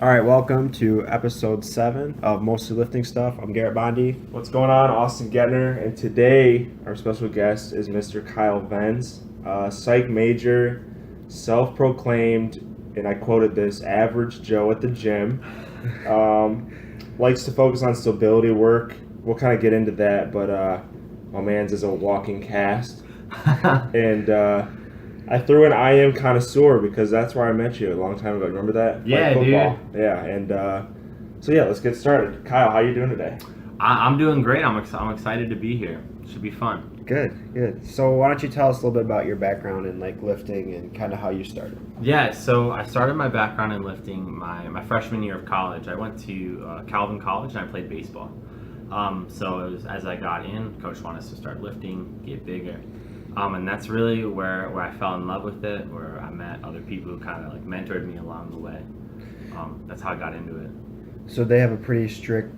All right, welcome to episode 7 of Mostly Lifting Stuff. I'm Garrett Bondi. What's going on? Austin Gettner, and today our special guest is Mr. Kyle Vens, psych major, self-proclaimed, and I quoted this, average Joe at the gym. Likes to focus on stability work. We'll kind of get into that, but my man's is a walking cast. And I threw an I am connoisseur because that's where I met you a long time ago. Remember that? Yeah, football. dude. Yeah, and so yeah, let's get started. Kyle, how you doing today? I'm doing great. I'm excited to be here. Should be fun. Good. So why don't you tell us a little bit about your background in like lifting and kind of how you started? Yeah, so I started my background in lifting my freshman year of college. I went to Calvin College and I played baseball. So it was, as I got in, coach wanted us to start lifting, get bigger. And that's really where I fell in love with it, where I met other people who kind of like mentored me along the way. That's how I got into it. So they have a pretty strict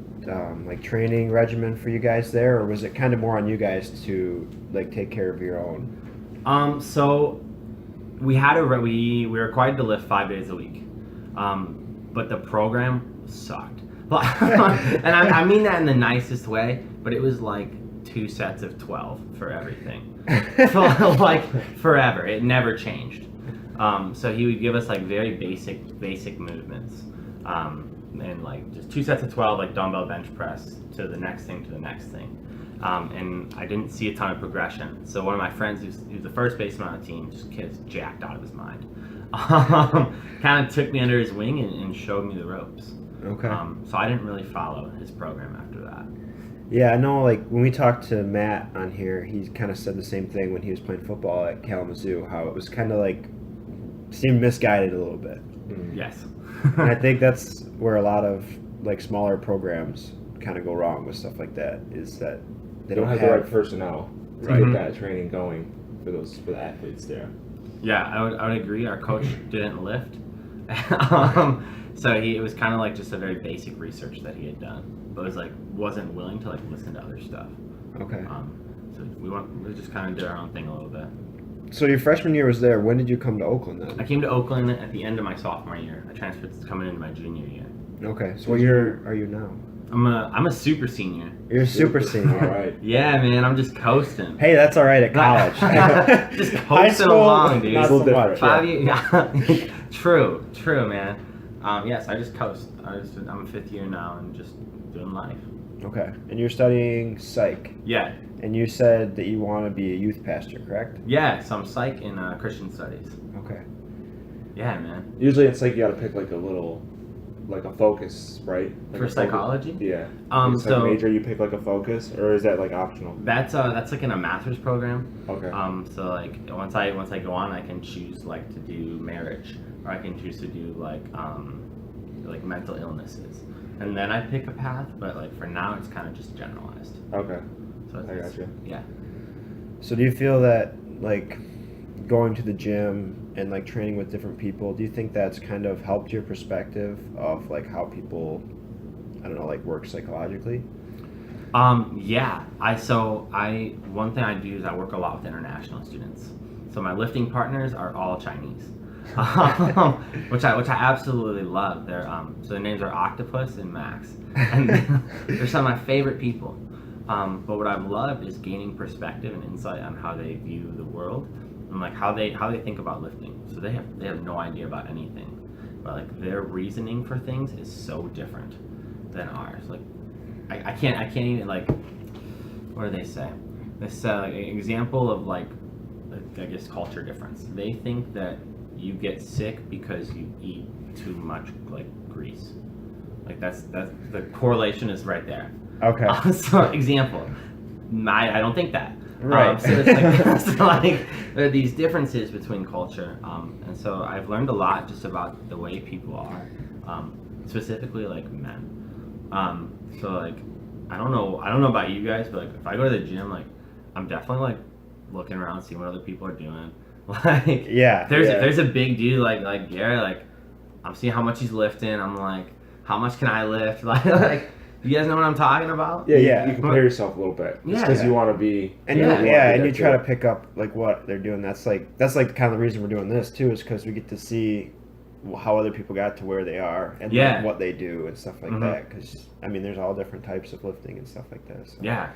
like training regimen for you guys there, or was it kind of more on you guys to like take care of your own? So we were required to lift 5 days a week, but the program sucked. And I mean that in the nicest way, but it was like 2 sets of 12 for everything. Like forever. It never changed. So he would give us like very basic movements. And like just 2 sets of 12, like dumbbell bench press to the next thing. And I didn't see a ton of progression. So one of my friends who's the first baseman on the team, just kid's jacked out of his mind. Kind of took me under his wing and showed me the ropes. Okay. So I didn't really follow his program after that. Yeah, I know like when we talked to Matt on here, he kind of said the same thing when he was playing football at Kalamazoo, how it was kind of like seemed misguided a little bit. Yes. And I think that's where a lot of like smaller programs kind of go wrong with stuff like that, is that They don't have the right personnel to Right. get that training going for the athletes there. Yeah, I would agree. Our coach didn't lift. So it was kind of like just a very basic research that he had done, but wasn't willing to like listen to other stuff. Okay. So we just kind of did our own thing a little bit. So your freshman year was there. When did you come to Oakland then? I came to Oakland at the end of my sophomore year. I transferred coming into my junior year. Okay. So what year are you now? I'm a super senior. You're a super All senior. right. Yeah, man, I'm just coasting. Hey, that's all right at college. Just High coasting school, along, dude. not so much. 5 years. True, man. Yes, I just coast. I'm a 5th year now and just doing life. Okay. And you're studying psych. Yeah, And you said that you want to be a youth pastor, correct? yeah. So I'm psych in Christian studies. Okay. Yeah, man. Usually it's like you got to pick like a focus, right? Like For a focus. psychology? Yeah. Um, It's like so- major, you pick like a focus, or is that like optional? That's like in a master's program. Okay. So like once I go on, I can choose like to do marriage, or I can choose to do like mental illnesses, and then I pick a path. But like for now, it's kind of just generalized. Okay. So I gotcha. Yeah. So do you feel that like going to the gym and like training with different people, do you think that's kind of helped your perspective of like how people, I don't know, like work psychologically? Yeah. One thing I do is I work a lot with international students. So my lifting partners are all Chinese, which I absolutely love. So their names are Octopus and Max, and they're some of my favorite people. But what I've loved is gaining perspective and insight on how they view the world and like how they think about lifting. So they have no idea about anything, but like their reasoning for things is so different than ours. Like I can't even like, what do they say? They say like an example of like I guess culture difference. They think that you get sick because you eat too much like grease. Like that's the correlation is right there. Okay. So example, I don't think that. Right. So it's like, so like there are these differences between culture, and so I've learned a lot just about the way people are, specifically like men. So like I don't know about you guys, but like if I go to the gym, like I'm definitely like looking around, seeing what other people are doing. Like Yeah. if there's a big dude like Gary, like I'm seeing how much he's lifting. I'm like, how much can I lift? Like you guys know what I'm talking about? Yeah. You compare yourself a little bit. Just because you want to be. And Yeah. you try to pick up like what they're doing. That's like kind of the reason we're doing this too, is because we get to see how other people got to where they are and Yeah. like, what they do and stuff like Mhm. that. Because I mean, there's all different types of lifting and stuff like that. So. Yeah,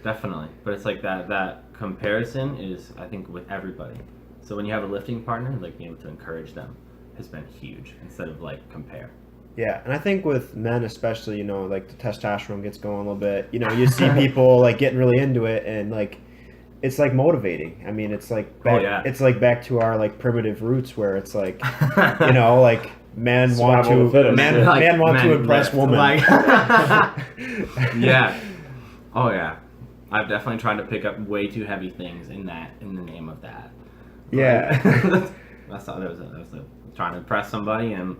definitely. But it's like that comparison is, I think, with everybody. So when you have a lifting partner, like being able to encourage them has been huge instead of like compare. Yeah, and I think with men especially, you know, like the testosterone gets going a little bit. You know, you see people like getting really into it, and like it's like motivating. I mean, it's like back, yeah. it's like back to our like primitive roots where it's like, you know, like men want Survival of to the fittest. men, Like, men want to men impress lift. women. Like, yeah. Oh yeah. I've definitely tried to pick up way too heavy things in the name of that. Yeah. Like, that's all. That was trying to impress somebody and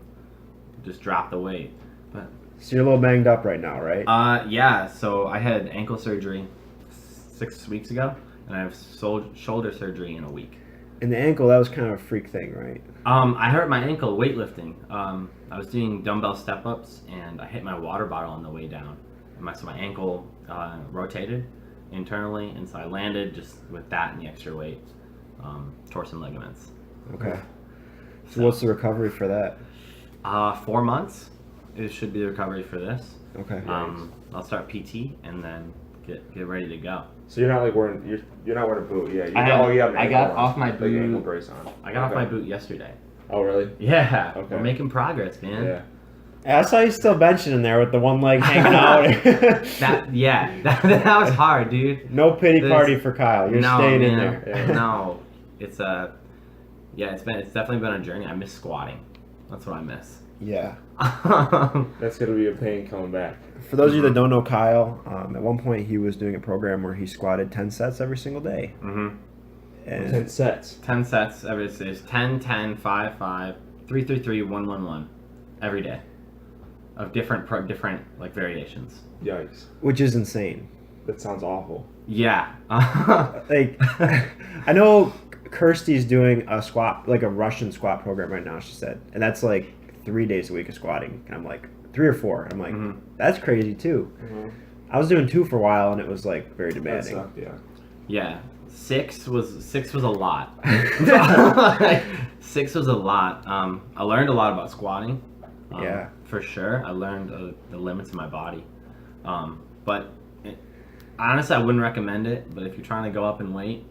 just drop the weight. But So you're a little banged up right now, right? yeah. So I had ankle surgery 6 weeks ago, and I have shoulder surgery in a week. And the ankle, that was kind of a freak thing, right? I hurt my ankle weightlifting. I was doing dumbbell step ups, and I hit my water bottle on the way down. And so my ankle rotated internally, and so I landed just with that and the extra weight, tore some ligaments. Okay. So what's the recovery for that? 4 months. It should be the recovery for this. Okay. I'll start PT and then get ready to go. So you're not like wearing you're not wearing a boot, yeah. I you have an I ankle got on, off my like an ankle boot. brace on. I got off Okay. my boot yesterday. Oh really? Yeah, Okay. we're making progress, man. Yeah. I saw you still benching in there with the one leg hanging out. That was hard, dude. No pity This- party for Kyle. You're No, staying in man. there. Yeah. No, it's it's definitely been a journey. I miss squatting. That's what I miss. Yeah. That's gonna be a pain coming back. For those of you that don't know Kyle, at one point he was doing a program where he squatted 10 sets every single day. Mm-hmm. 10 And sets. 10 sets. There's 10, 10, 5, 5, 3, 3, 3, 1, 1, 1 every day of different like variations. Yikes. which is insane. That sounds awful. Yeah. Like, I know Kirsty's doing a squat, like a Russian squat program right now, she said. And that's like 3 days a week of squatting. And I'm like, 3 or 4. I'm like, Mhm. that's crazy too. Mm-hmm. I was doing 2 for a while and it was like very That demanding. sucked, yeah. Yeah, six was a lot. 6 was a lot. I learned a lot about squatting. Yeah. For sure. I learned the limits of my body. But honestly, I wouldn't recommend it. But if you're trying to go up in weight,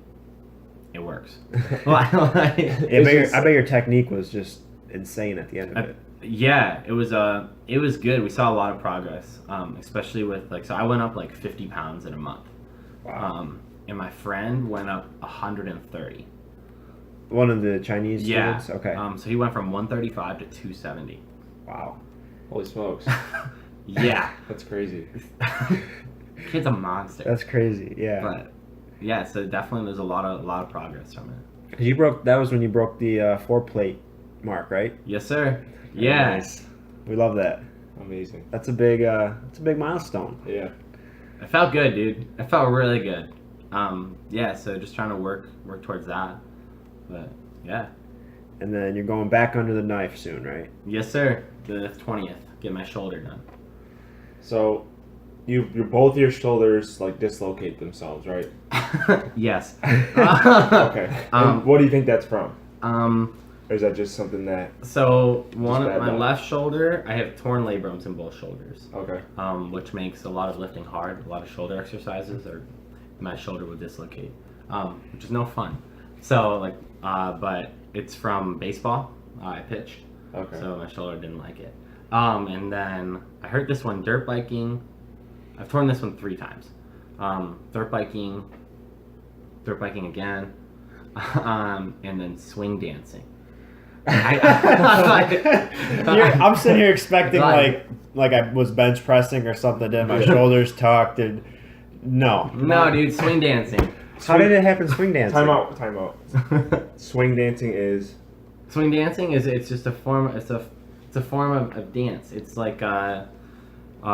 it works. I bet your technique was just insane at the end of it. Yeah, it was good. We saw a lot of progress, especially with so I went up like 50 pounds in a month. Wow. And my friend went up 130. One of the Chinese Yeah. students? Okay. So he went from 135 to 270. Wow. Holy smokes. Yeah. That's crazy. Kid's a monster. That's crazy. Yeah. But yeah, so definitely there's a lot of progress from it. 'Cause that was when you broke the 4 plate mark, right? Yes, sir. Very Yeah. nice. We love that. Amazing. That's a big milestone. Yeah. It felt good, dude. It felt really good. Yeah, so just trying to work towards that. But yeah. And then you're going back under the knife soon, right? Yes, sir. The 20th. Get my shoulder done. So your both your shoulders like dislocate themselves, right? Yes. Okay. And what do you think that's from? Or is that just something that So one bad of my luck? left shoulder, I have torn labrums in both shoulders. okay. Which makes a lot of lifting hard. A lot of shoulder exercises, or my shoulder would dislocate, which is no fun. So but it's from baseball. I pitched, Okay. so my shoulder didn't like it. And then I hurt this one dirt biking. I've torn this one 3 times. Dirt biking again, and then swing dancing. I'm sitting here expecting Like- like I was bench pressing or something, and my shoulders tucked, and no. No, dude, swing dancing. How did it happen? Swing dancing. Time out. Swing dancing is Swing dancing it's just a form. It's a form of dance. It's like how do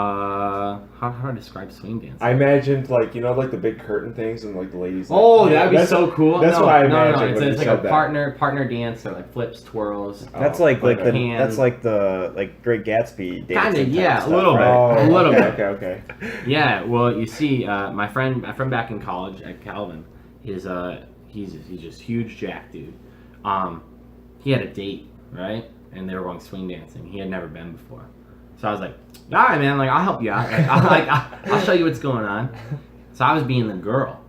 I describe swing dancing? I imagined like the big curtain things and like the ladies. Oh, that'd be so cool. That's what I imagined when you It's like said a that. partner dance, so like flips, twirls. That's Oh, like okay. the Great Gatsby dancing. Kinda, type yeah, a stuff, little bit. right? A little okay, bit. Okay. Yeah, well, you see, my friend back in college at Calvin he's just huge jack dude. He had a date, right? and they were going swing dancing. He had never been before. So I was like, all right, man, like, I'll help you out. I'll show you what's going on. So I was being the girl.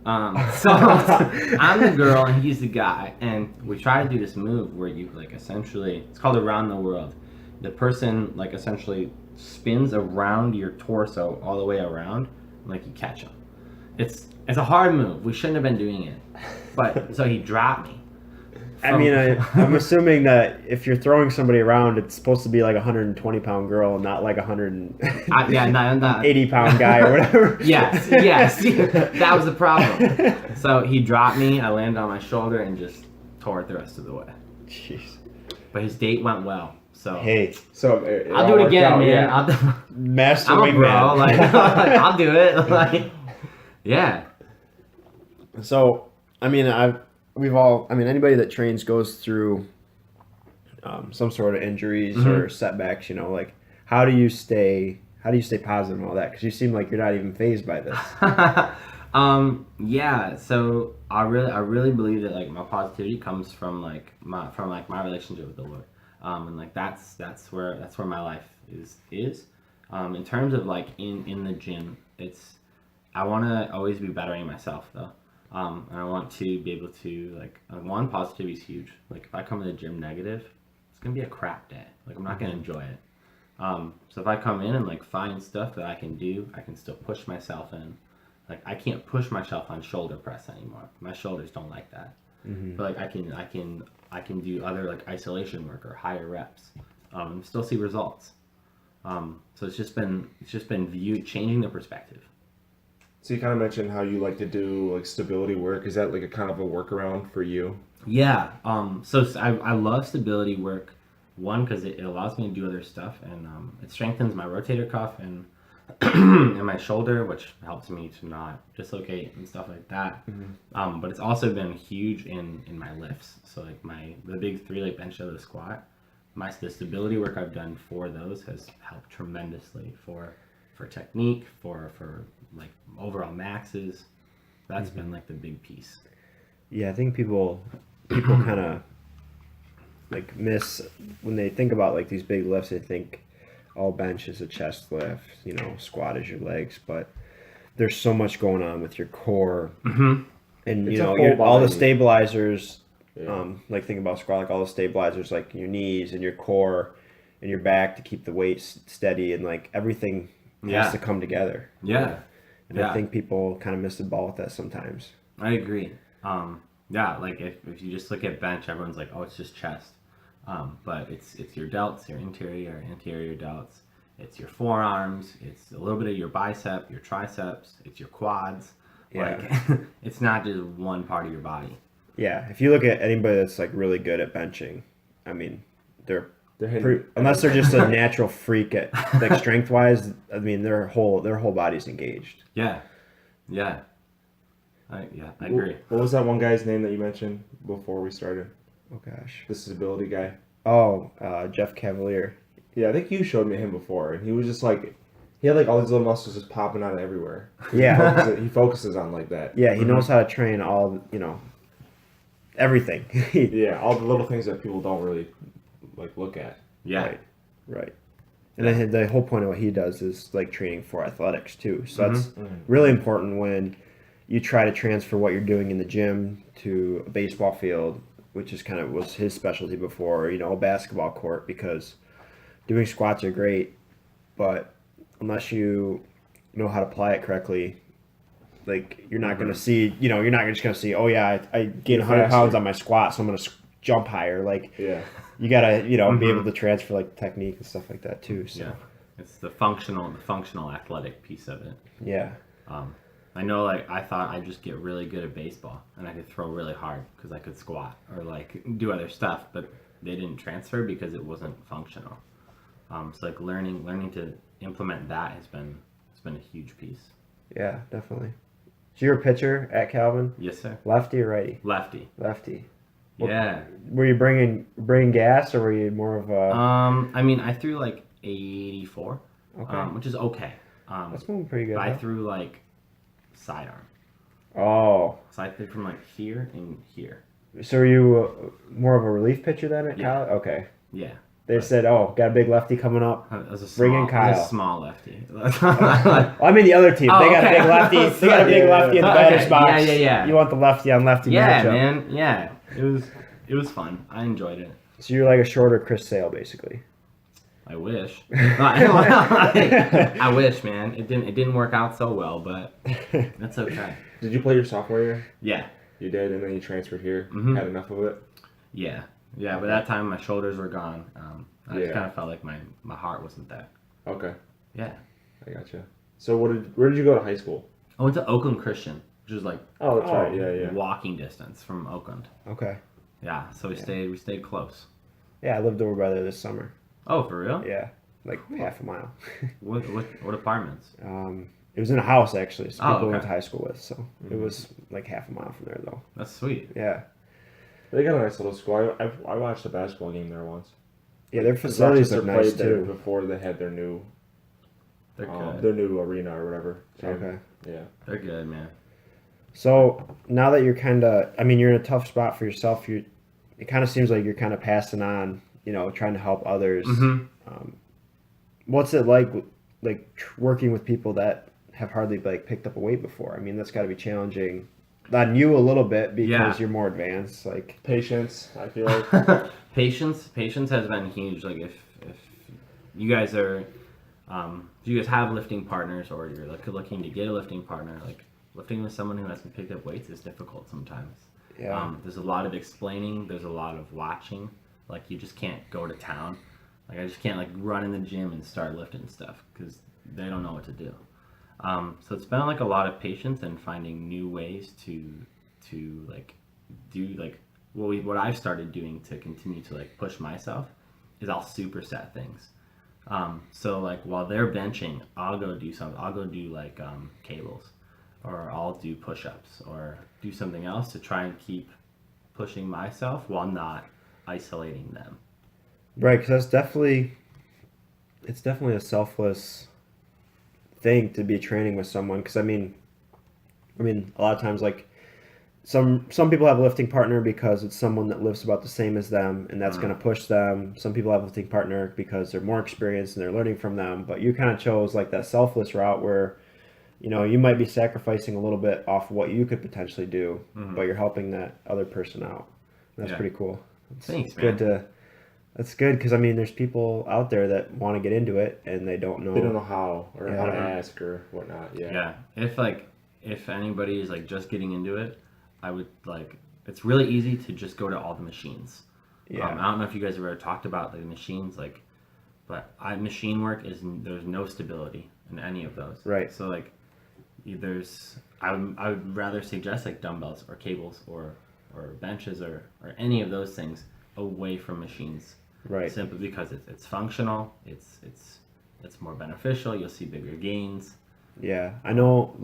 So I'm the girl and he's the guy. And we try to do this move where you, like, essentially, it's called around the world. The person, like, essentially spins around your torso all the way around, like you catch them. It's a hard move. We shouldn't have been doing it. But, so he dropped me. I mean, I'm assuming that if you're throwing somebody around, it's supposed to be like a 120-pound girl, and not like a 180-pound guy or whatever. Yes, that was the problem. So he dropped me. I landed on my shoulder and just tore it the rest of the way. Jeez. But his date went well. So hey, so I'll do it again, man. Yeah. Master I'm a bro. wingman. Like, I'll do it. Like, yeah. So, I mean, anybody that trains goes through some sort of injuries or setbacks, you know, like how do you stay positive and all that? Because you seem like you're not even fazed by this. Yeah, so I really believe that, like, my positivity comes from my relationship with the Lord. And like that's where my life is. In terms of, like, in the gym, I want to always be bettering myself though. And I want to be able to, like, one, positivity is huge. Like, if I come to the gym negative, it's gonna be a crap day. Like, I'm not gonna enjoy it. So if I come in and, like, find stuff that I can do, I can still push myself in. Like, I can't push myself on shoulder press anymore. My shoulders don't like that. But, like, I can do other, like, isolation work or higher reps. Still see results. So it's just been changing the perspective. So you kind of mentioned how you like to do, like, stability work. Is that like a kind of a workaround for you? Yeah. So I love stability work. One, because it allows me to do other stuff, and it strengthens my rotator cuff and and my shoulder, which helps me to not dislocate and stuff like that. But it's also been huge in my lifts. So, like, the big 3-leg bench of the squat, the stability work I've done for those has helped tremendously for technique, for like overall maxes. That's been, like, the big piece. Yeah, I think people kind of like miss when they think about, like, these big lifts. They think all bench is a chest lift, you know, squat is your legs, but there's so much going on with your core, and It's you know all the stabilizers. Like, think about squat, like all the stabilizers, like your knees and your core and your back to keep the weight steady, and, like, everything has to come together. Yeah. And I think people kind of miss the ball with that sometimes. I agree. Yeah, like, if you just look at bench, everyone's like, oh, it's just chest. But it's your delts, your anterior delts. It's your forearms. It's a little bit of your bicep, your triceps. It's your quads. Yeah. Like, it's not just one part of your body. Yeah, if you look at anybody that's, like, really good at benching, I mean, they're hitting, unless they're just a natural freak at, like, strength wise. I mean, their whole body's engaged. Yeah. I agree. What was that one guy's name that you mentioned before we started? Oh gosh. The stability guy. Oh, Jeff Cavalier. Yeah, I think you showed me him before, and he was just like, he had, like, all these little muscles just popping out of everywhere. Yeah. He focuses on, like, that. Yeah, he knows how to train all, you know, everything. Yeah, all the little things that people don't really, like, look at. Yeah. Right. And then the whole point of what he does is, like, training for athletics too. So that's really important when you try to transfer what you're doing in the gym to a baseball field, which is was his specialty before, you know, a basketball court, because doing squats are great, but unless you know how to apply it correctly, like, you're not going to see, you know, you're not just going to see, oh yeah, I gained 100 pounds on my squat, so I'm going to jump higher. Like, you got to, you know, be able to transfer, like, technique and stuff like that too. So. Yeah. It's the functional athletic piece of it. Yeah. I know, like, I thought I'd just get really good at baseball and I could throw really hard because I could squat or, like, do other stuff, but they didn't transfer because it wasn't functional. So, like, learning to implement that has been a huge piece. Yeah, definitely. So you're a pitcher at Calvin? Yes, sir. Lefty or righty? Lefty. Lefty. Yeah. Were you bringing gas, or were you more of a? I mean, I threw, like, 84, which is okay. That's moving pretty good. But I threw, like, sidearm. Oh. So I threw from, like, here and here. So are you more of a relief pitcher then at Yeah. college? Okay. Yeah. They said, "Oh, got a big lefty coming up. It was a Bring in small, it was Kyle." a small lefty. Well, I mean the other team. Oh, They got a okay. big lefty. They got a big lefty in the batter's Okay. box. Yeah. You want the lefty on lefty Yeah, matchup. man. Yeah. It was fun. I enjoyed it. So you're like a shorter Chris Sale, basically. I wish. I wish, man. It didn't work out so well, but that's okay. Did you play your sophomore year? Yeah. You did, and then you transferred here. Mhm. Had enough of it. Yeah. Yeah. By that time, my shoulders were gone. I just Yeah. kind of felt like my heart wasn't there. Okay, Yeah. I gotcha. So where did you go to high school? I went to Oakland Christian, which is like Oh, that's Oh. right. Yeah. walking distance from Oakland. Okay. Yeah. So we stayed close. Yeah, I lived over by there this summer. Oh, for real? Yeah, like half a mile. What apartments? It was in a house actually. So Oh, people I went okay. to high school with. So it was like half a mile from there though. That's sweet. Yeah. They got a nice little school. I watched a basketball game there once. Yeah, their facilities look nice played there too. before they had their new They're good. their new arena or whatever. Okay. Yeah. They're good, man. So now that you're you're in a tough spot for yourself. It kind of seems like you're kind of passing on, trying to help others. Mm-hmm. What's it like working with people that have hardly picked up a weight before? I mean, that's got to be challenging on you a little bit because Yeah. you're more advanced. Patience, I feel like. Patience has been huge. Like if you guys are, if you guys have lifting partners or you're looking to get a lifting partner, like lifting with someone who hasn't picked up weights is difficult sometimes. Yeah. There's a lot of explaining. There's a lot of watching. Like you just can't go to town. Like I just can't run in the gym and start lifting stuff because they don't know what to do. So it's been a lot of patience and finding new ways to do what I've started doing to continue to push myself is I'll superset things. So while they're benching, I'll go do something. I'll go do cables, or I'll do push-ups, or do something else to try and keep pushing myself while not isolating them. Right, because it's definitely a selfless thing to be training with someone. Because I mean, a lot of times some people have a lifting partner because it's someone that lifts about the same as them, and that's going to push them. Some people have a lifting partner because they're more experienced and they're learning from them. But you kind of chose that selfless route where, you might be sacrificing a little bit off of what you could potentially do, but you're helping that other person out. That's pretty cool. Thanks, man. That's good because there's people out there that want to get into it and they don't know. They don't know how or how to Yeah. ask or whatnot. Yeah. If anybody is just getting into it, I would it's really easy to just go to all the machines. Yeah. I don't know if you guys have ever talked about the machines, but machine work there's no stability in any of those. Right. So I would rather suggest dumbbells or cables or benches or any of those things away from machines. Right. Simply because it's functional, it's more beneficial, you'll see bigger gains. Yeah, I know.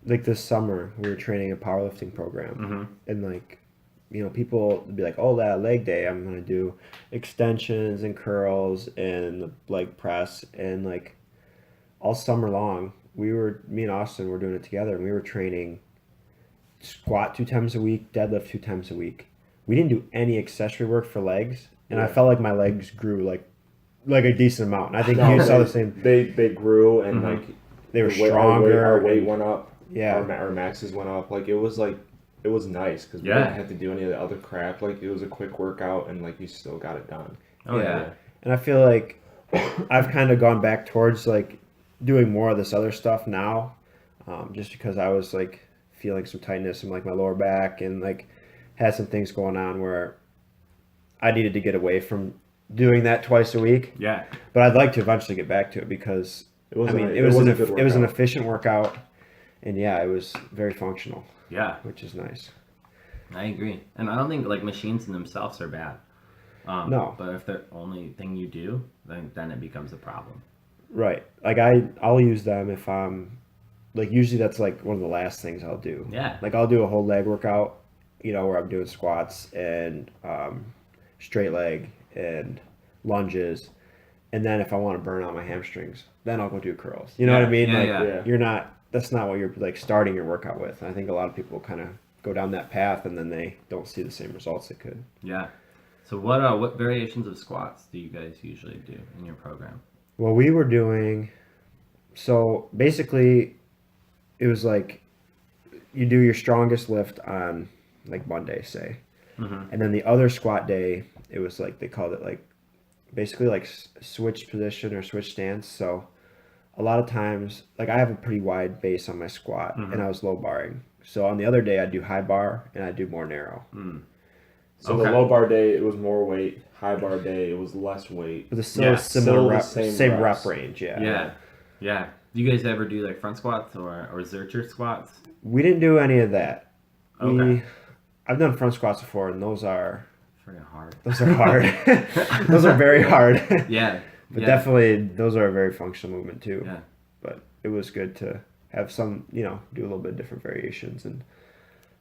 This summer we were training a powerlifting program, and people would be like, "Oh, that leg day, I'm gonna do extensions and curls and the leg press," and all summer long, me and Austin were doing it together, and we were training squat 2 times a week, deadlift 2 times a week. We didn't do any accessory work for legs, and I felt like my legs grew like a decent amount. And I think you saw the same. They grew and They were the weight- stronger. Our weight went up. Yeah. Our maxes went up. It was nice because we Yeah. didn't have to do any of the other crap. It was a quick workout and you still got it done. Oh yeah. And I feel like I've kind of gone back towards doing more of this other stuff now, just because I was feeling some tightness in my lower back and had some things going on where I needed to get away from doing that twice a week. Yeah. But I'd like to eventually get back to it because it was an efficient workout, and it was very functional. Yeah. Which is nice. I agree. And I don't think machines in themselves are bad. No. But if they're the only thing you do, then it becomes a problem. Right. I'll use them if I'm usually that's one of the last things I'll do. Yeah. I'll do a whole leg workout, where I'm doing squats and straight leg and lunges, and then if I want to burn out my hamstrings, then I'll go do curls. You know what I mean? Yeah. You're not. That's not what you're starting your workout with. And I think a lot of people kind of go down that path and then they don't see the same results they could. Yeah. So what variations of squats do you guys usually do in your program? Well, we were doing, so basically it was like you do your strongest lift on like Monday, say. Mm-hmm. And then the other squat day, it was like they called it like basically like switch position or switch stance. So a lot of times, like I have a pretty wide base on my squat and I was low barring. So on the other day, I'd do high bar and I'd do more narrow. So the low bar day, it was more weight. High bar day, it was less weight. But it's still a similar still the same reps. rep range, yeah. Yeah. Do you guys ever do like front squats or Zercher squats? We didn't do any of that. Okay. I've done front squats before, and those are Freaking hard. hard. Those are very hard. Yeah. But definitely, those are a very functional movement too. Yeah. But it was good to have some, do a little bit different variations and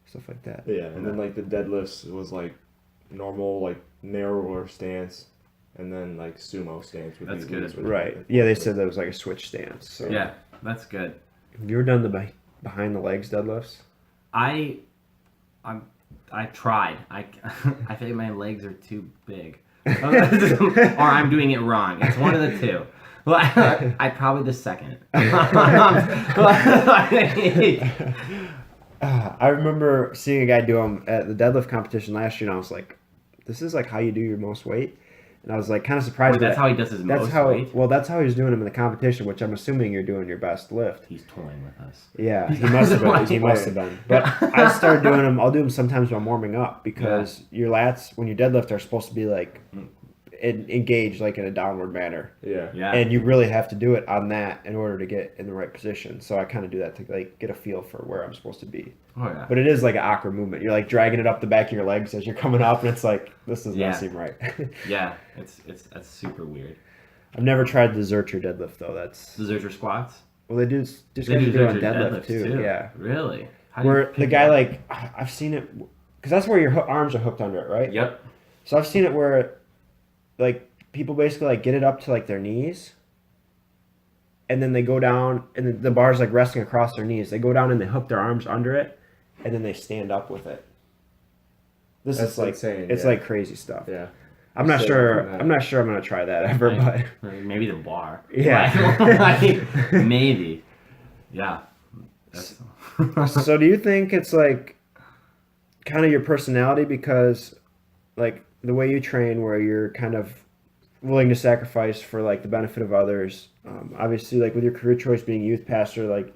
stuff like that. Yeah, and then like the deadlifts was like normal, like narrower stance, and then like sumo stance. That's good. Right. Yeah, they said that was like a switch stance. So. Yeah, that's good. Have you ever done the behind the legs deadlifts? I tried. I feel like my legs are too big, or I'm doing it wrong. It's one of the two. Well, I probably the second. I remember seeing a guy do them at the deadlift competition last year, and I was like, "This is like how you do your most weight." And I was like, kind of surprised. Wait, that's how he does his most weight? Well, that's how he was doing them in the competition, which I'm assuming you're doing your best lift. He's toying with us. Yeah, he must have been. He must have been. But I started doing them. I'll do them sometimes while warming up because your lats, when you deadlift, are supposed to be like engaged like in a downward manner. Yeah. And you really have to do it on that in order to get in the right position. So I kind of do that to like get a feel for where I'm supposed to be. Oh yeah. But it is like an awkward movement. You're like dragging it up the back of your legs as you're coming up, and it's like this does not seem right. Yeah, that's super weird. I've never tried the Zercher deadlift though. That's The Zercher squats. well, they do it on Zercher deadlift deadlifts too. Yeah. Really? How do you Where pick the guy that? like I've seen it because that's where your arms are hooked under it, right? Yep. So I've seen it where like people basically like get it up to like their knees, and then they go down, and the bar's like resting across their knees. They go down and they hook their arms under it, and then they stand up with it. This That's is like insane, it's yeah. like crazy stuff. Yeah. I'm not So sure. from that- I'm not sure I'm gonna try that ever, but Maybe the bar. Yeah. Like, maybe. Yeah. That's- so do you think it's like kind of your personality because like the way you train where you're kind of willing to sacrifice for like the benefit of others, obviously like with your career choice being youth pastor, like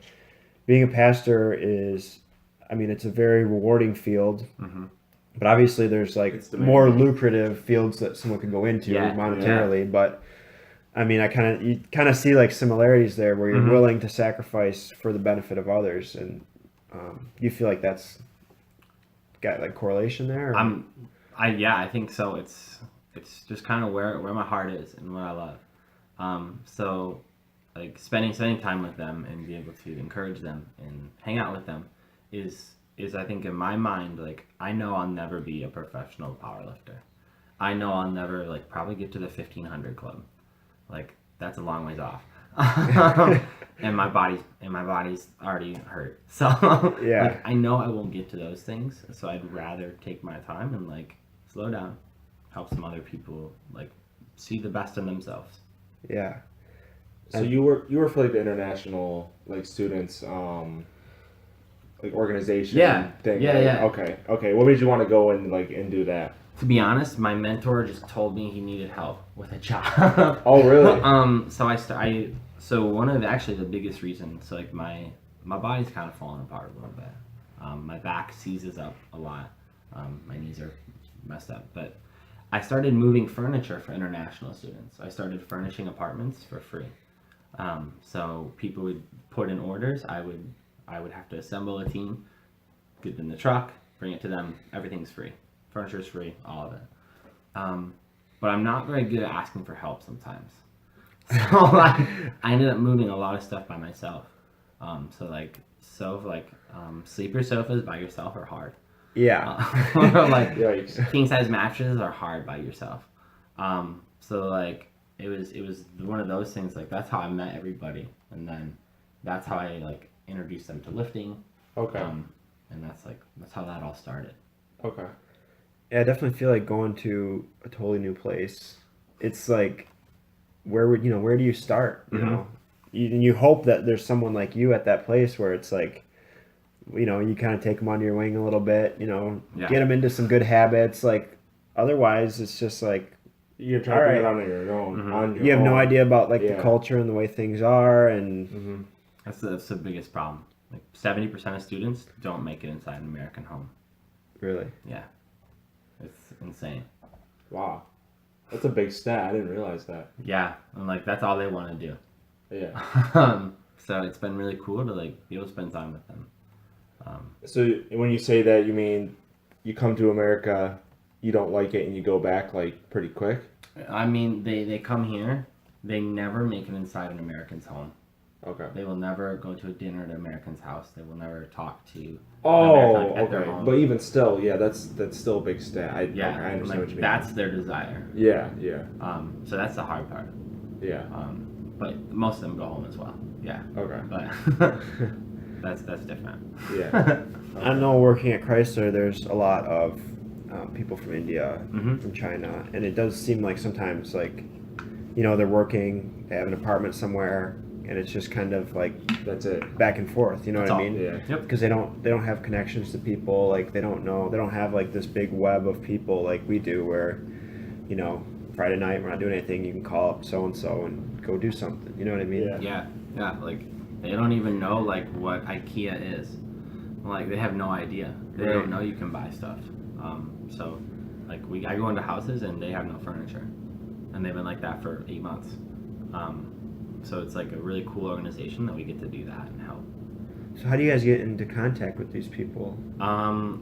being a pastor is, I mean, it's a very rewarding field, but obviously there's like It's more demanding. lucrative fields that someone could go into Yeah, monetarily, but I mean, you kind of see like similarities there where you're willing to sacrifice for the benefit of others, and you feel like that's got like correlation there? Or? I think so. It's just kind of where my heart is and what I love. So like spending time with them and be able to encourage them and hang out with them is I think in my mind, like I know I'll never be a professional powerlifter. I know I'll never like probably get to the 1500 club. Like that's a long ways off. and my body's already hurt. So Yeah. like, I know I won't get to those things. So I'd rather take my time and like slow down, help some other people like see the best in themselves. Yeah. So you were for like the international like students like organization thing. Yeah, right? yeah. Okay. What made you want to go and do that? To be honest, my mentor just told me he needed help with a job. Oh, really? So one of actually the biggest reasons, so like my body's kind of falling apart a little bit. My back seizes up a lot. My knees are messed up, but I started moving furniture for international students. I started furnishing apartments for free. So people would put in orders. I would have to assemble a team, get in the truck, bring it to them. Everything's free. Furniture's free, all of it. But I'm not very good at asking for help sometimes. So I ended up moving a lot of stuff by myself. Sleeper sofas by yourself are hard. Yeah. Like Yikes. king size mattresses are hard by yourself. So like it was one of those things. Like that's how I met everybody, and then that's how I like introduced them to lifting. Okay. And that's how that all started. Okay. Yeah, I definitely feel like going to a totally new place. It's like, where do you start? Mhm. You hope that there's someone like you at that place where it's like, you kind of take them under your wing a little bit, Yeah. get them into some good habits. Like, otherwise, it's just like, You're trying all to figure it right, out on your own. Mhm. On your you have no own. idea about like the Yeah. culture and the way things are, and Hmm. That's the biggest problem. Like 70% of students don't make it inside an American home. really, Yeah, it's insane. Wow, that's a big stat. I didn't realize that. Yeah, and like that's all they want to do. Yeah. So it's been really cool to like be able to spend time with them. So when you say that, you mean you come to America, you don't like it, and you go back like pretty quick? I mean, they come here, they never make it inside an American's home. Okay. They will never go to a dinner at an American's house. They will never talk to Oh, American at their okay. home. But even still, yeah, that's still a big stat. I Yeah, I understand like, what you mean. that's their desire. Yeah, yeah, So that's the hard part. yeah. But most of them go home as well. Yeah, Okay. but that's different. Yeah. I know working at Chrysler, there's a lot of people from India, Mhm. from China, and it does seem like sometimes like, they're working, they have an apartment somewhere, and it's just kind of like That's it. back and forth. You know That's what I all. mean? Yeah. Yep. Because they don't have connections to people. Like they don't have like this big web of people like we do, where, Friday night we're not doing anything. You can call up so and so and go do something. You know what I mean? Yeah. Yeah. Like they don't even know like what IKEA is. Like they have no idea. They Right. don't know you can buy stuff. So like I go into houses and they have no furniture, and they've been like that for 8 months. So it's like a really cool organization that we get to do that and help. So how do you guys get into contact with these people?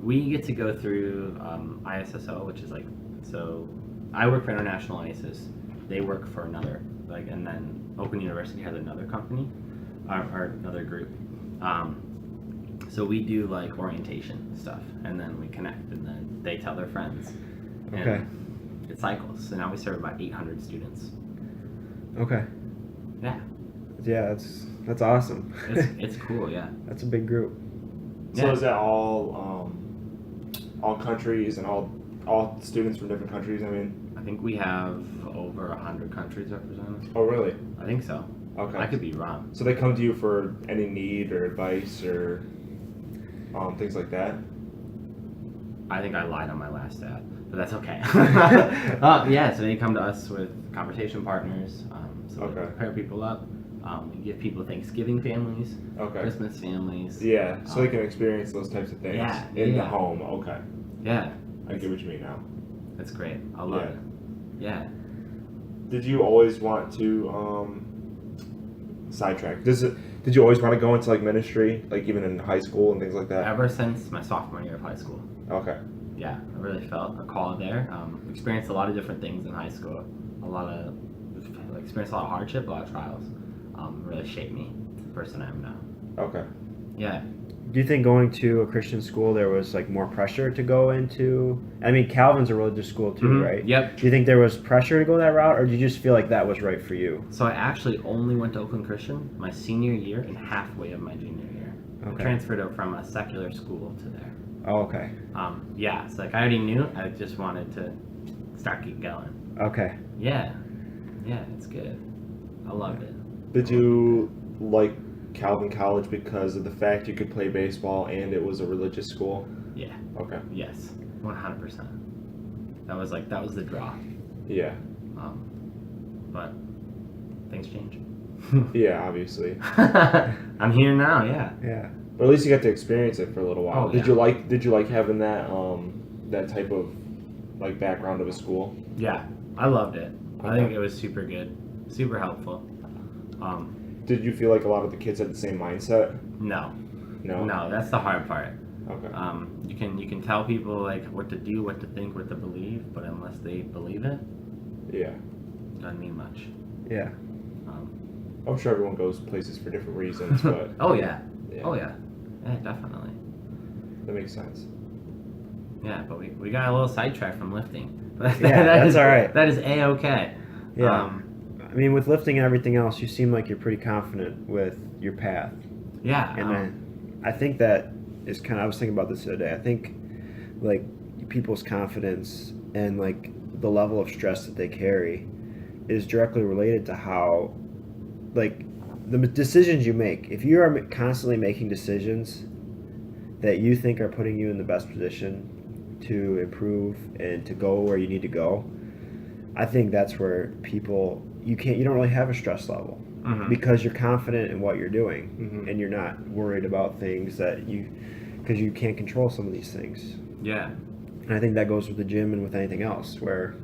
We get to go through ISSO, which is like, so I work for International ISIS. They work for another, and then Oakland University has another company, or another group. So we do like orientation stuff, and then we connect, and then they tell their friends. And Okay. it cycles. So now we serve about 800 students. Okay. Yeah, Yeah, that's awesome. it's cool. Yeah. That's a big group. So Yeah. is that all countries and all students from different countries? I mean, I think we have over 100 countries represented. oh really? I think so. Okay. I could be wrong. So they come to you for any need or advice or things like that. I think I lied on my last stat, but that's okay. Yeah, so they come to us with conversation partners. So we Okay. pair people up. We give people Thanksgiving families, Okay. Christmas families. Yeah, so they can experience those types of things Yeah, in the yeah. home. Okay, Yeah, I get what you mean now. that's great. I love Yeah. it. Yeah. Did you always want to sidetrack? Did you always want to go into like ministry, like even in high school and things like that? Ever since my sophomore year of high school. Okay. Yeah, I really felt a call there. Experienced a lot of different things in high school. Experienced a lot of hardship, a lot of trials. Really shaped me to the person I am now. Okay. Yeah. Do you think going to a Christian school there was like more pressure to go into? I mean, Calvin's a religious school too, Mhm. right? Yep. Do you think there was pressure to go that route, or did you just feel like that was right for you? So I actually only went to Oakland Christian my senior year and halfway of my junior year. Okay. I transferred over from a secular school to there. Oh, okay. Yeah, it's like I already knew. I just wanted to keep going. Okay. Yeah, it's good. I loved it. Did you like Calvin College because of the fact you could play baseball and it was a religious school? Yeah. Okay. Yes. 100%. That was the draw. Yeah. But things change. Yeah, obviously. I'm here now. Yeah. Yeah. But at least you got to experience it for a little while. Oh, Did yeah. you like having that that type of like background of a school? Yeah. I loved it. I Okay. think it was super good, super helpful. Did you feel like a lot of the kids had the same mindset? No. No. No, that's the hard part. Okay. You can tell people like what to do, what to think, what to believe, but unless they believe it, Yeah. doesn't mean much. Yeah. I'm sure everyone goes places for different reasons, but Oh yeah. yeah, Oh yeah. Yeah, definitely. that makes sense. Yeah, but we got a little sidetracked from lifting. Yeah, that's all right. That is a-okay. Yeah. I mean, with lifting and everything else, you seem like you're pretty confident with your path. Yeah. And I think that is kind of, I was thinking about this the other day. I think, like, people's confidence and like the level of stress that they carry is directly related to how, like, the decisions you make. If you are constantly making decisions that you think are putting you in the best position to improve and to go where you need to go, I think that's where people, you don't really have a stress level because you're confident in what you're doing and you're not worried about things because you can't control some of these things. Yeah. And I think that goes with the gym and with anything else, where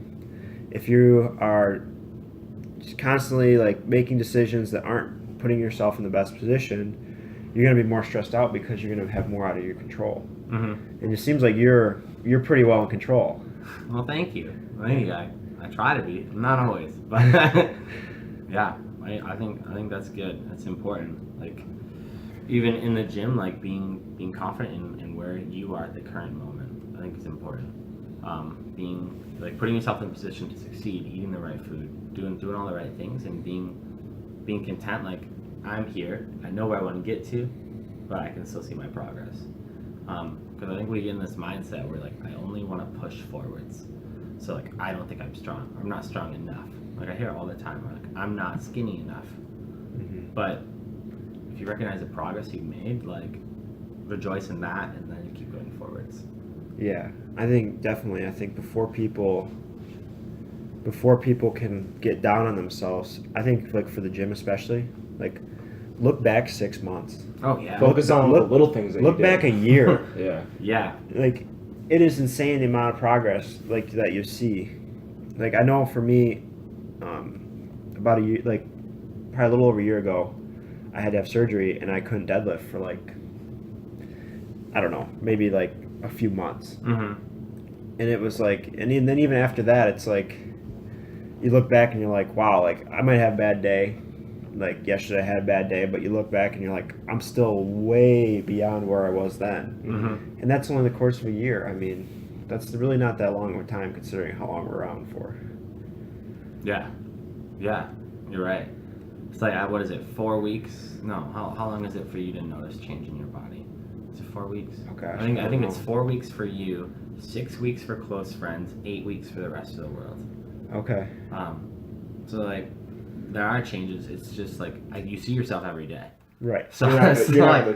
if you are just constantly like making decisions that aren't putting yourself in the best position, you're going to be more stressed out because you're going to have more out of your control. And it seems like you're pretty well in control. Well, thank you. I try to be, not always, but yeah, I think that's good. That's important. Like, even in the gym, like being confident in where you are at the current moment, I think is important. Being like putting yourself in a position to succeed, eating the right food, doing all the right things, and being content. Like, I'm here. I know where I want to get to, but I can still see my progress. Because I think we get in this mindset where like I only want to push forwards. So like I don't think I'm strong. I'm not strong enough. Like I hear it all the time. Like I'm not skinny enough. But if you recognize the progress you've made, like rejoice in that, and then you keep going forwards. Yeah, I think definitely. I think before people can get down on themselves, I think like for the gym especially, like look back 6 months. Oh yeah. Focus on the little things that look you did. back a year. Yeah. Like it is insane the amount of progress like that you see. Like I know for me, about a year, like probably a little over a year ago, I had to have surgery and I couldn't deadlift for like, I don't know, maybe like a few months. And it was like, and then even after that, it's like, you look back and you're like, wow, like I might have a bad day. Like yesterday I had a bad day, but you look back and you're like, I'm still way beyond where I was then. And that's only the course of a year. I mean, that's really not that long of a time considering how long we're around for. Yeah, you're right. It's like, what is it, 4 weeks? No, how long is it for you to notice change in your body? Is it 4 weeks? Okay. I think it's 4 weeks for you, 6 weeks for close friends, 8 weeks for the rest of the world. Okay. So like, there are changes. It's just like you see yourself every day. Right. So it's not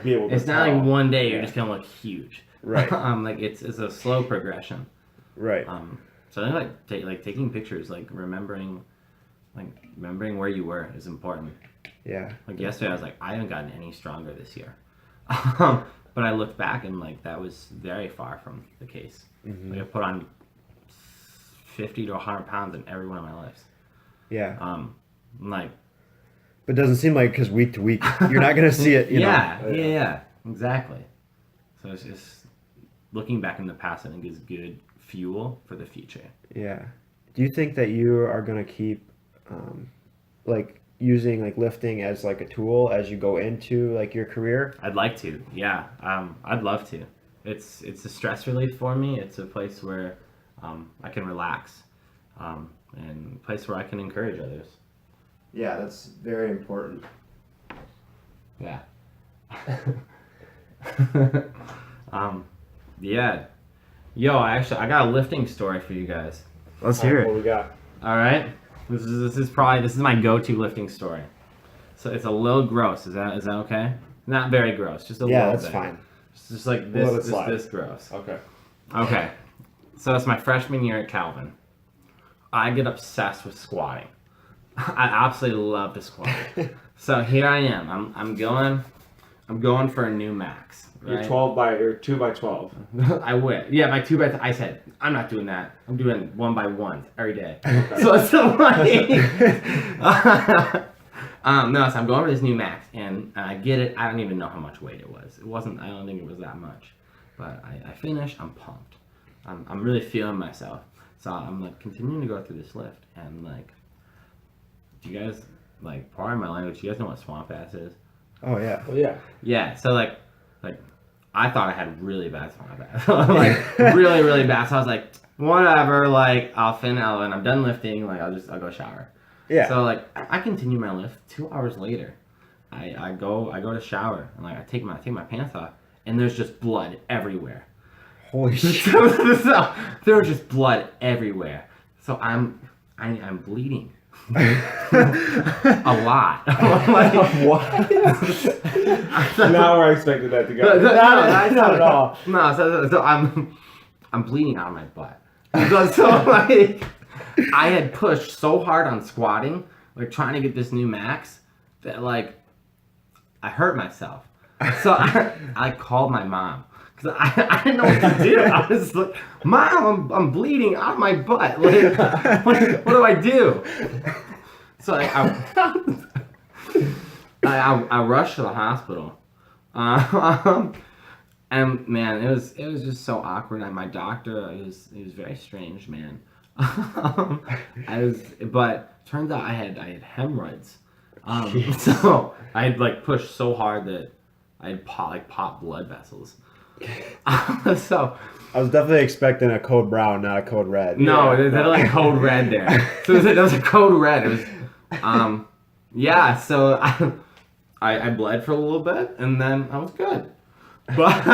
like one day you're just gonna look huge. Right. Like it's a slow progression. Right. So I think taking pictures, like remembering where you were is important. Yeah. Like yesterday, I was like, I haven't gotten any stronger this year. But I looked back and like that was very far from the case. Like I put on 50 to 100 pounds in every one of my lifts. Yeah. Like, but it doesn't seem like because week to week you're not gonna see it. You know? Yeah, exactly. So it's just looking back in the past, I think, is good fuel for the future. Yeah. Do you think that you are gonna keep like using like lifting as like a tool as you go into like your career? I'd like to. Yeah. I'd love to. It's a stress relief for me. It's a place where I can relax, and a place where I can encourage others. Yeah, that's very important. Yeah. Yeah. Yo, I got a lifting story for you guys. Let's hear What it. we got? All right. This is my go-to lifting story. So it's a little gross. Is that okay? Not very gross. Just a little bit. Yeah, that's fine. It's just like We'll let it this slide. this gross. Okay. Okay. So it's my freshman year at Calvin. I get obsessed with squatting. I absolutely love to squat. So here I am. I'm going for a new max. Right? You're 2 by 12. I wish. Yeah, my 2 by. I said I'm not doing that. I'm doing 1 by 1 every day. So it's like, no. So I'm going for this new max, and I get it. I don't even know how much weight it was. It wasn't. I don't think it was that much, but I finished. I'm pumped. I'm really feeling myself. So I'm like continuing to go through this lift, and like, do you guys like, pardon my language? You guys know what swamp ass is? Oh yeah. Well, yeah. Yeah. So like I thought I had really bad swamp ass, like really really bad. So I was like, whatever. Like I'll finish. When I'm done lifting, like I'll go shower. Yeah. So like I continue my lift. 2 hours later, I go to shower, and like I take my pants off, and there's just blood everywhere. Holy shit. So there was just blood everywhere. So I'm bleeding. A lot. Like, What? Now I expected that to go. No, that's not at all. No, so I'm bleeding out of my butt. So like I had pushed so hard on squatting, like trying to get this new max, that like I hurt myself. So I called my mom because I didn't know what to do. I was like, Mom, I'm bleeding out of my butt. Like, what do I do? So I rushed to the hospital. And man, it was just so awkward. And my doctor, it was very strange, man. But turns out I had hemorrhoids. So I had like pushed so hard that I had popped blood vessels. So I was definitely expecting a code brown, not a code red. no, there's like code red there. So there was a code red. It was yeah. So I bled for a little bit and then I was good. But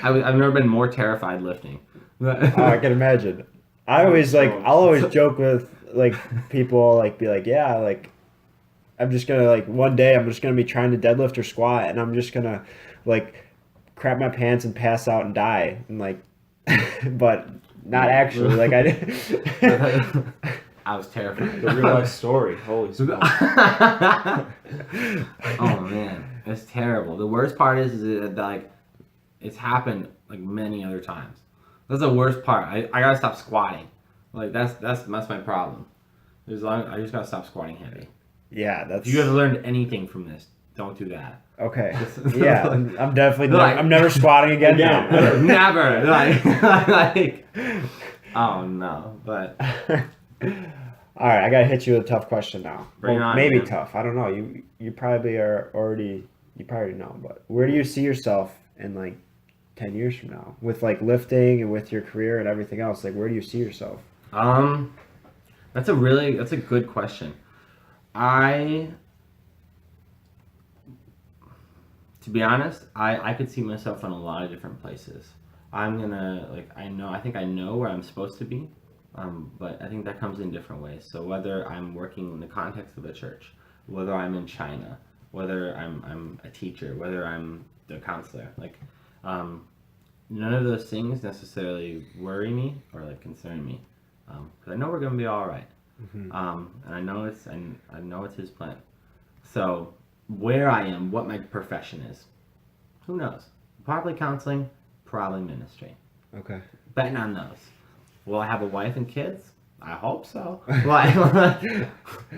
I've never been more terrified lifting. Oh, I can imagine. I'll always joke with like people, like be like, yeah, like I'm just gonna like one day I'm just gonna be trying to deadlift or squat and I'm just gonna like crap my pants and pass out and die and like, but not actually. Like I did. I was terrified. The real life story. Holy smokes. Oh man, it's terrible. The worst part is that like it's happened like many other times. That's the worst part. I gotta stop squatting. Like that's my problem. I just gotta stop squatting heavy. Yeah, that's. If you have learned anything from this, don't do that. Okay. Yeah, I'm definitely. Like, I'm never squatting again. Now. Never. Like. Oh no, but. All right, I gotta hit you with a tough question now. Bring it on, maybe man. tough. I don't know. You probably are already. You probably know, but where do you see yourself in like 10 years from now with like lifting and with your career and everything else? Like, where do you see yourself? That's a good question. To be honest, I could see myself in a lot of different places. I'm gonna I think I know where I'm supposed to be, but I think that comes in different ways. So whether I'm working in the context of a church, whether I'm in China, whether I'm a teacher, whether I'm the counselor, like none of those things necessarily worry me or like concern me, because I know we're gonna be all right. Mm-hmm. And I know it's His plan. So where I am, what my profession is, who knows? Probably counseling, probably ministry. Okay. Betting on those. Will I have a wife and kids? I hope so. Well,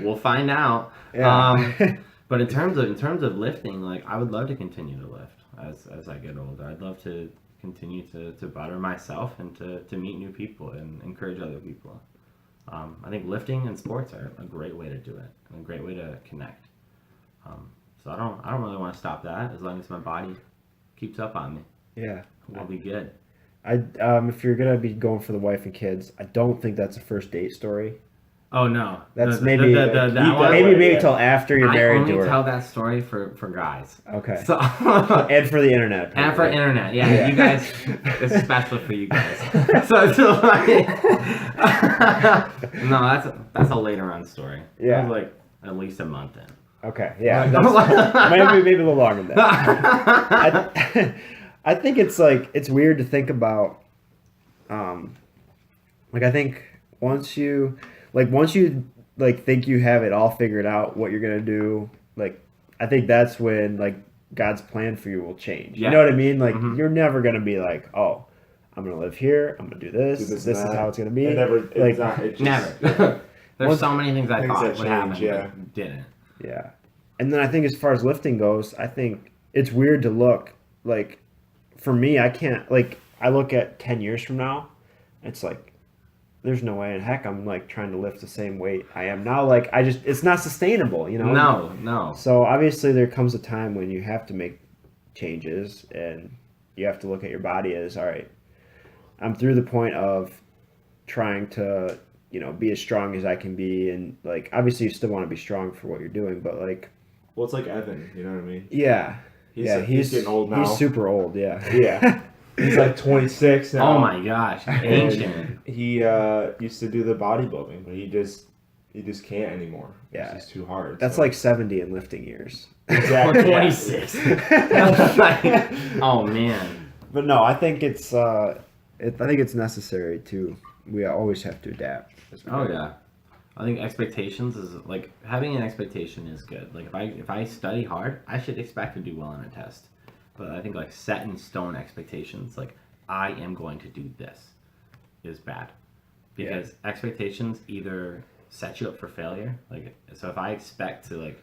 we'll find out. Yeah. But in terms of lifting, like I would love to continue to lift as I get older. I'd love to continue to better myself and to meet new people and encourage other people. I think lifting and sports are a great way to do it and a great way to connect. So I don't really want to stop that as long as my body keeps up on me. Yeah. We'll be good. If you're gonna be going for the wife and kids, I don't think that's a first date story. Oh no, That's that maybe one? maybe till after you're married I to only her. tell that story for guys. Okay. So And for the internet. and for apparently. internet, yeah, Yeah. you guys, this is special for you guys. So like, no, that's a later on story. Yeah. That was like at least a month in. Okay. Yeah. That's, maybe a little longer than that. I think it's weird to think about. I think once you think you have it all figured out what you're gonna do, like I think that's when like God's plan for you will change. Yeah. You know what I mean? Like Mhm. you're never gonna be like, oh, I'm gonna live here. I'm gonna do this. This is how it's gonna be. It's not. It just, Never. There's Once- so many things I Things thought that would happen, change, yeah. but didn't. Yeah. And then I think as far as lifting goes, I think it's weird to look like for me, I can't like I look at 10 years from now, it's like there's no way in heck I'm like trying to lift the same weight I am now. Like it's not sustainable, you know? No. So obviously there comes a time when you have to make changes and you have to look at your body as, all right, I'm through the point of trying to, be as strong as I can be. And like, obviously you still want to be strong for what you're doing, but like, well, it's like Evan. You know what I mean? yeah. He's getting old now. He's super old, yeah. Yeah. He's like 26 now. Oh my gosh, ancient. He used to do the bodybuilding, but he just can't anymore. Yeah. It's just too hard. That's like 70 in lifting years. exactly. Or 26. Oh man. But no, I think it's I think it's necessary to. We always have to adapt. Oh yeah. I think expectations is like having an expectation is good. Like if I study hard, I should expect to do well on a test. But I think like set in stone expectations, like I am going to do this, is bad. Because expectations either set you up for failure. Like so if I expect to like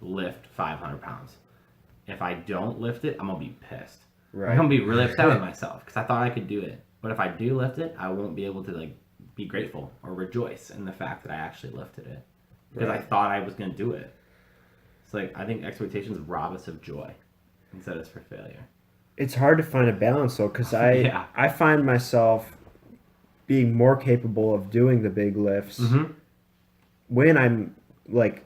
lift 500 pounds, if I don't lift it, I'm gonna be pissed. Right. I'm gonna be really upset with myself because I thought I could do it. But if I do lift it, I won't be able to like be grateful or rejoice in the fact that I actually lifted it because I thought I was gonna do it. It's like I think expectations rob us of joy instead of for failure. It's hard to find a balance though, because I find myself being more capable of doing the big lifts when I'm like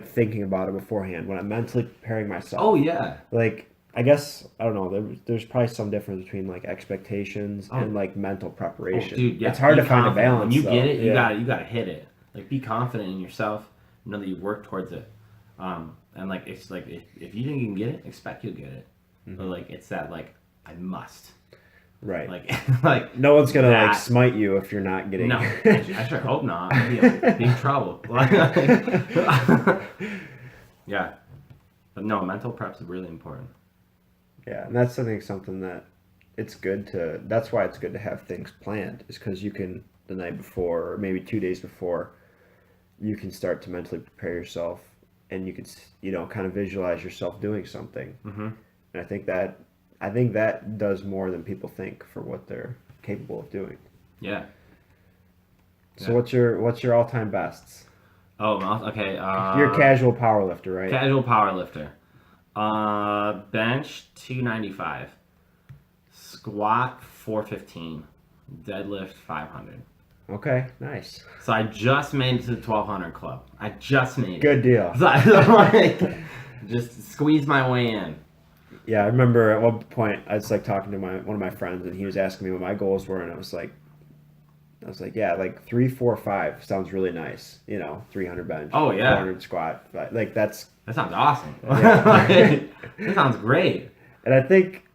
thinking about it beforehand, when I'm mentally preparing myself. Oh yeah. Like I guess I don't know. There's probably some difference between like expectations and like mental preparation. Oh, dude, yeah. It's hard Be to find a confident. balance. When you though. get it, you gotta hit it. Like be confident in yourself. Know that you work towards it. And like it's like if you think you can get it, expect you'll get it. But like it's that like I must. Right. Like no one's gonna that. like smite you if you're not getting. No, I sure hope not. I'd be in big trouble. Yeah, but no, mental prep's really important. Yeah, and that's I think something that it's good to. That's why it's good to have things planned. Is because you can the night before or maybe 2 days before, you can start to mentally prepare yourself, and you can kind of visualize yourself doing something. And I think that does more than people think for what they're capable of doing. Yeah. So what's your all time bests? Oh, okay. You're a casual power lifter, right? Casual power lifter. Bench 295, squat 415, deadlift 500. Okay, nice. So I just made it to the 1200 club. I just made it. Good deal. So I just squeezed my way in. Yeah, I remember at one point I was like talking to one of my friends, and he was asking me what my goals were, and I was like, yeah, like 3, 4, 5 sounds really nice. 300 bench. Oh yeah. 400 squat. Like that sounds awesome. Yeah. That sounds great. And I think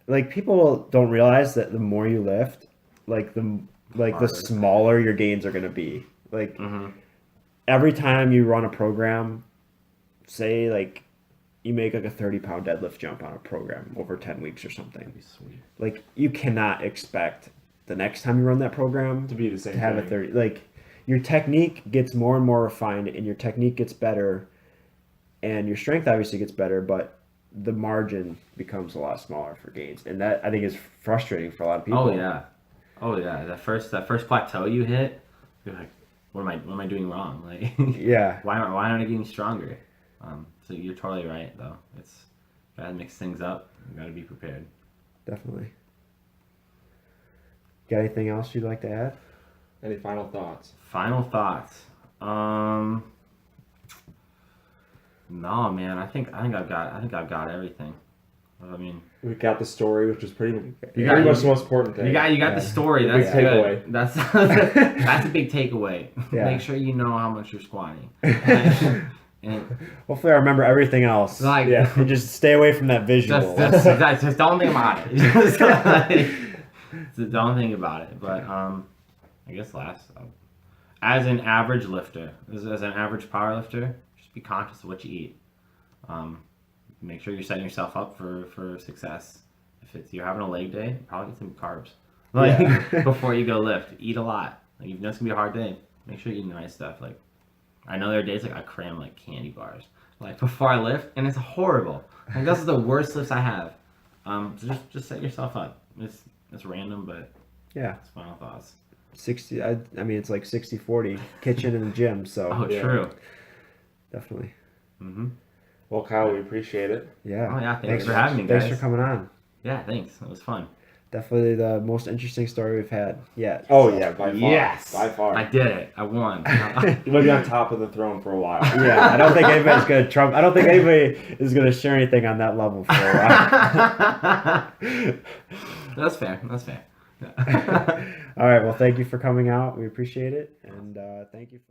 like people don't realize that the more you lift, like the smaller your gains are going to be. Like every time you run a program, say like you make like a 30-pound deadlift jump on a program over 10 weeks or something. That'd be sweet. Like you cannot expect the next time you run that program to be the same. To have a 30. Like your technique gets more and more refined, and your technique gets better, and your strength obviously gets better, but the margin becomes a lot smaller for gains, and that I think is frustrating for a lot of people. Oh yeah. That first plateau you hit, you're like, what am I doing wrong? Like, yeah. Why aren't I getting stronger? So you're totally right though. It's gotta mix things up. You gotta be prepared. Definitely. Got anything else you'd like to add? Any final thoughts? Final thoughts. No, man. I think I've got everything. I mean, we got the story, which is pretty much the most important thing. You got the story. That's big good. takeaway. That's a big takeaway. Yeah. Make sure you know how much you're squatting. And hopefully I remember everything else. like, And just stay away from that visual. just don't think about it. Just don't think about it. But I guess as an average lifter, as an average power lifter, just be conscious of what you eat. Make sure you're setting yourself up for success. If you're having a leg day, probably get some carbs. Before you go lift, eat a lot. Like if you know it's gonna be a hard day, make sure you eat nice stuff. Like I know there are days like I cram like candy bars like before I lift, and it's horrible. Like those are the worst lifts I have. So just set yourself up. It's random, but it's final thoughts. 60. I mean, it's like 60-40 kitchen and the gym. So True. Definitely. Well, Kyle, we appreciate it. Yeah. Oh yeah. Thanks for having me, guys. Thanks for coming on. Yeah, thanks. It was fun. Definitely the most interesting story we've had yet. Oh yeah, by far. Yes, By far. I did it. I won. You might be on top of the throne for a while. Yeah, I don't think anybody's gonna trump. I don't think anybody is gonna share anything on that level for a while. That's fair. That's fair. All right. Well, thank you for coming out. We appreciate it, and thank you for.